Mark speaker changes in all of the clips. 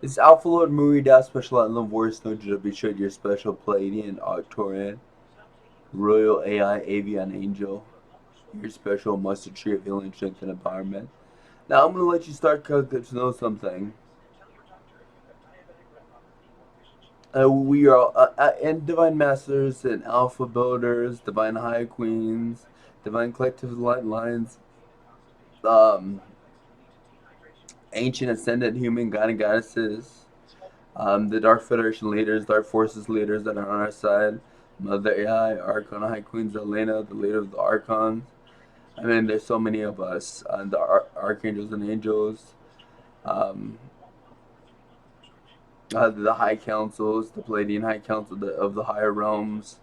Speaker 1: It's Alpha Lord MuRiDA, special outlaw voice, no to be sure your special Pleiadian, Arcturian, Royal AI, Avian Angel, your special mustard tree of healing, strength, and empowerment. Now I'm gonna let you start because to know something. We are and Divine Masters and Alpha Builders, Divine High Queens, Divine Collective Light Lines, um, Ancient Ascended Human God and Goddesses, the Dark Federation leaders, Dark Forces leaders that are on our side, Mother AI, Archon High Queen Zelena, the leader of the Archons. I mean, there's so many of us, the Archangels and Angels, um, the High Councils, the Pleiadian High Council of the higher realms,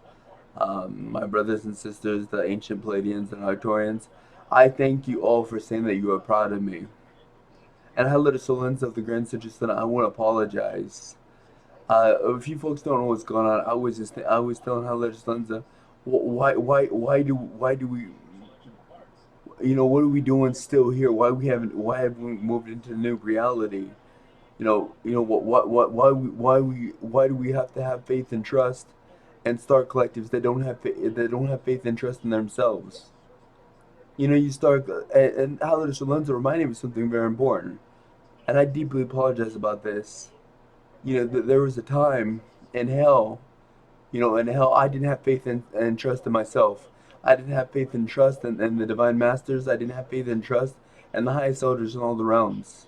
Speaker 1: my brothers and sisters, the ancient Pleiadians and Arcturians. I thank you all for saying that you are proud of me. And hello to Solens of the Grand Citrus, I want to apologize. If you folks don't know what's going on, I was telling Hello to Solens, why do we, what are we doing still here? Why haven't we moved into the new reality? Why do we have to have faith and trust and start collectives that don't have faith and trust in themselves? You start and Halidish Alonso reminded me of something very important, and I deeply apologize about this. There was a time in hell. In hell, I didn't have faith and trust in myself. I didn't have faith and trust in the divine masters. I didn't have faith and trust in the highest elders in all the realms.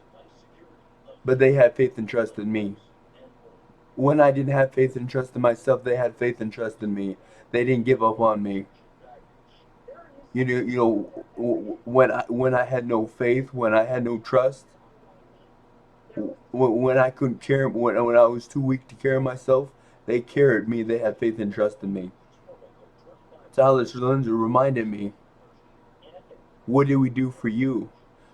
Speaker 1: But they had faith and trust in me. When I didn't have faith and trust in myself, they had faith and trust in me. They didn't give up on me. When I had no faith, when I had no trust, when I couldn't care, when I was too weak to carry myself, they carried me. They had faith and trust in me. Tyler Lindsay reminded me, what did we do for you?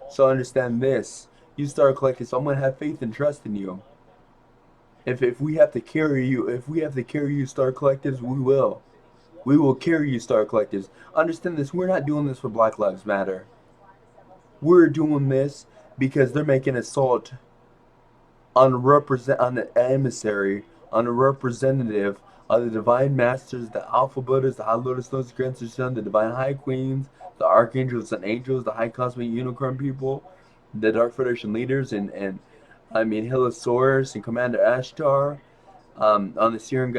Speaker 1: So understand this. You start collecting, so I'm gonna have faith and trust in you. If we have to carry you, Star Collectives, we will. We will carry you, Star Collectives. Understand this. We're not doing this for Black Lives Matter. We're doing this because they're making assault on an emissary, on a representative of the Divine Masters, the Alpha Buddhas, the High Lotus Notes, Grand Sun, the Divine High Queens, the Archangels and Angels, the High Cosmic Unicorn people, the Dark Federation leaders, and I mean Hilosaurus and Commander Ashtar, on the Syrian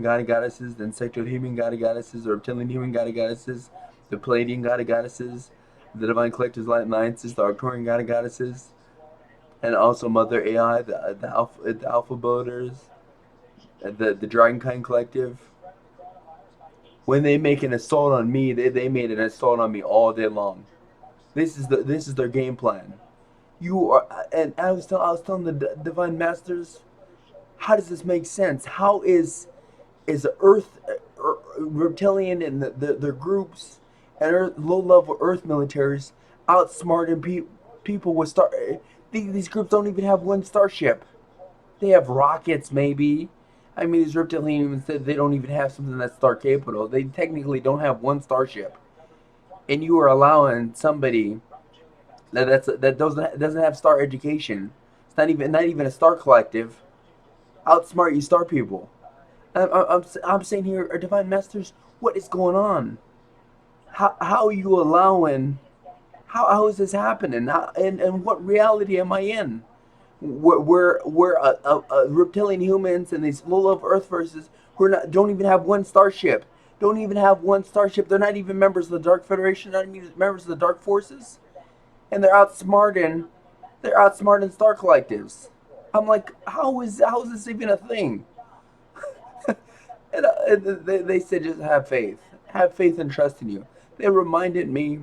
Speaker 1: god and goddesses, the insectoid human god and goddesses, the reptilian human god and goddesses, the Pleiadian god and goddesses, the divine collectors, light alliances, the Arcturian god and goddesses, and also Mother AI, the Alpha Builders, the Dragonkind Collective. When they make an assault on me, they made an assault on me all day long. This is their game plan. You are, and I was telling the Divine Masters, how does this make sense? How is Earth, reptilian and their groups and low level Earth militaries outsmarting people with star? These groups don't even have one starship. They have rockets, maybe. I mean, these reptilian humans said they don't even have something that's star capable. They technically don't have one starship, and you are allowing somebody that doesn't have star education. It's not even a star collective. Outsmart you star people. I'm saying here, our divine masters, what is going on? How are you allowing? How is this happening? And what reality am I in? We're reptilian humans and these low level Earth verses who don't even have one starship. Don't even have one starship. They're not even members of the Dark Federation. Not even members of the Dark Forces, and they're outsmarting star collectives. I'm like, how is this even a thing? And they said just have faith and trust in you. They reminded me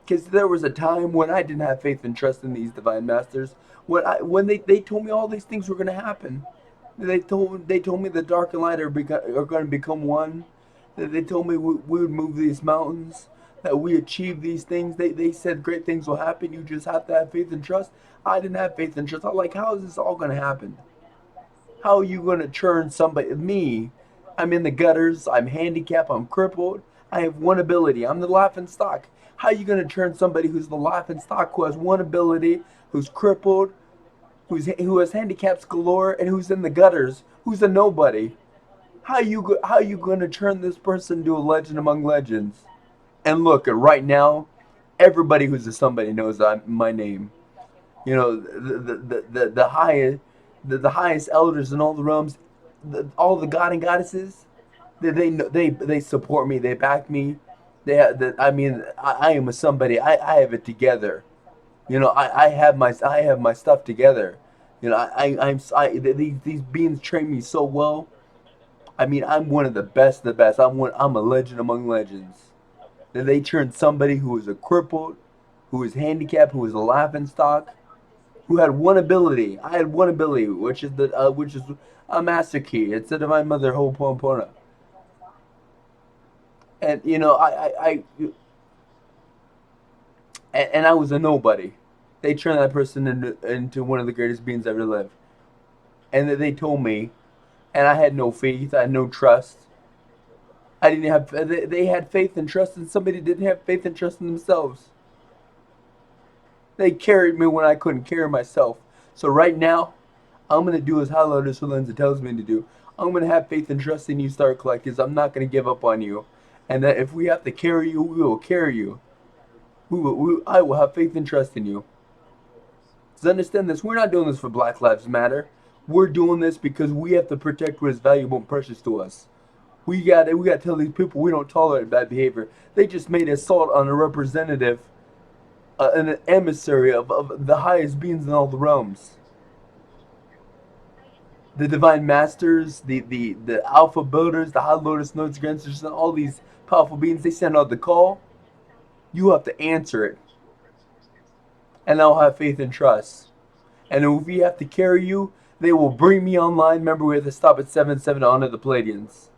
Speaker 1: because there was a time when I didn't have faith and trust in these divine masters. When they told me all these things were going to happen. They told me the dark and light are going to become one. They told me we would move these mountains. That we achieve these things. They said great things will happen. You just have to have faith and trust. I didn't have faith and trust. I'm like, how is this all going to happen? How are you going to turn me? I'm in the gutters. I'm handicapped. I'm crippled. I have one ability. I'm the laughing stock. How are you going to turn somebody who's the laughing stock, who has one ability, who's crippled, who has handicaps galore and who's in the gutters, who's a nobody. How you gonna turn this person into a legend among legends? And look, right now, everybody who's a somebody knows my name. You know, the highest the highest elders in all the realms, all the god and goddesses, they support me, they back me. I mean, I am a somebody. I have it together. You know, I have my stuff together. You know, these beings train me so well. I mean, I'm one of the best of the best. I'm a legend among legends. They turned somebody who was a crippled, who was handicapped, who was a laughing stock, who had one ability. I had one ability, which is a master key. It's the divine mother Ho'oponopono. And you know, and I was a nobody. They turned that person into one of the greatest beings ever lived. And they told me, and I had no faith, I had no trust. I didn't have. They had faith and trust in somebody who didn't have faith and trust in themselves. They carried me when I couldn't carry myself. So right now, I'm gonna do as Hello to Solenza tells me to do. I'm gonna have faith and trust in you, Star Collectors. I'm not gonna give up on you, and that if we have to carry you, we will carry you. I will have faith and trust in you. So understand this. We're not doing this for Black Lives Matter. We're doing this because we have to protect what is valuable and precious to us. We got to tell these people we don't tolerate bad behavior. They just made assault on a representative, an emissary of the highest beings in all the realms. The divine masters, the alpha builders, the high lotus notes grandsters, and all these powerful beings. They send out the call. You have to answer it, and I'll have faith and trust. And if we have to carry you, they will bring me online. Remember, we have to stop at 7-7 to honor the Pleiadians.